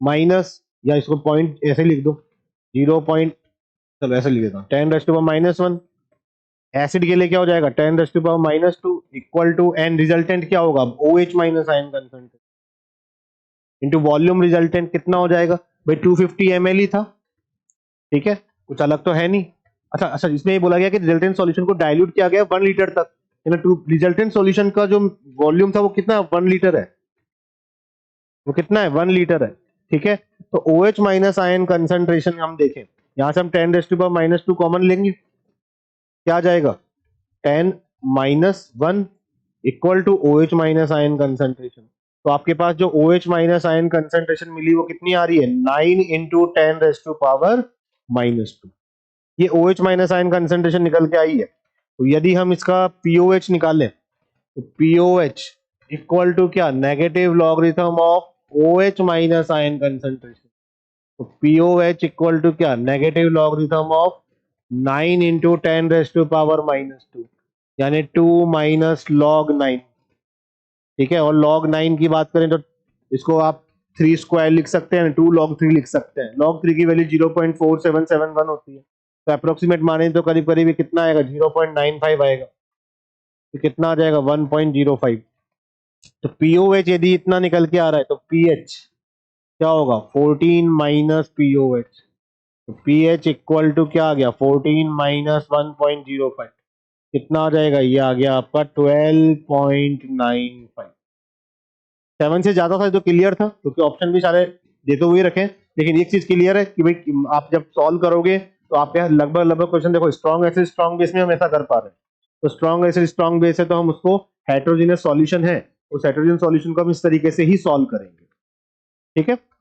Minus, या इसको point ऐसे लिख दो 0 पॉइंट, चलो ऐसे लिख देता हूँ 10⁻⁻1। एसिड के लिए क्या हो जाएगा 10⁻⁻2 इक्वल टू, एंड रिजल्टेंट क्या होगा OH minus ion concentration into volume. Resultant कितना हो जाएगा भाई 250 ml ही था, ठीक है, कुछ अलग तो है नहीं। अच्छा अच्छा, इसमें ये बोला गया कि रिजल्टेंट सॉल्यूशन को डाइल्यूट किया गया 1 लीटर तक, रिजल्टेंट सॉल्यूशन का जो वॉल्यूम था वो कितना 1 लीटर है, वो कितना है 1 लीटर है, ठीक है। तो OH माइनस आयन कंसंट्रेशन हम देखें, यहां से हम 10⁻⁻2 कॉमन लेंगे, क्या आ जाएगा 10⁻1 equal to OH minus ion concentration. तो आपके पास जो OH माइनस आयन कंसंट्रेशन मिली वो कितनी आ रही है 9 इंटू 10⁻⁻2। ये OH माइनस आयन कंसंट्रेशन निकल के आई है। तो यदि हम इसका POH निकालें तो POH इक्वल टू क्या negative logarithm of OH minus ion concentration. तो POH इक्वल टू क्या नेगेटिव लॉगरिथम ऑफ 9 इंटू 10⁻⁻2, यानी 2 माइनस लॉग 9, ठीक है। और log 9 की बात करें तो इसको आप 3 स्क्वायर लिख सकते हैं, 2 log 3 लिख सकते हैं। log 3 की वैल्यू 0.4771 होती है, तो अप्रोक्सीमेट माने तो करीब करीब कितना आएगा 0.95 आएगा, तो कितना आ जाएगा 1.05। तो पीओएच यदि इतना निकल के आ रहा है तो पीएच क्या होगा 14 माइनस पीओएच, तो पीएच इक्वल टू क्या आ गया 14 माइनस 1.05, कितना आ जाएगा, ये आ गया आपका 12.95। 7 से ज्यादा था तो क्लियर था क्योंकि ऑप्शन भी सारे देते हुए रखे, लेकिन एक चीज क्लियर है कि भाई आप जब सॉल्व करोगे तो आप यहाँ लगभग लगभग क्वेश्चन देखो स्ट्रॉन्ग एसिड स्ट्रॉन्ग बेस में हम ऐसा कर पा रहे हैं, तो स्ट्रॉन्ग एसिड स्ट्रॉन्ग बेस है तो हम उसको हेटेरोजेनस सॉल्यूशन है, उस हेटेरोजेनस सॉल्यूशन को हम इस तरीके से ही सॉल्व करेंगे। ठीक है,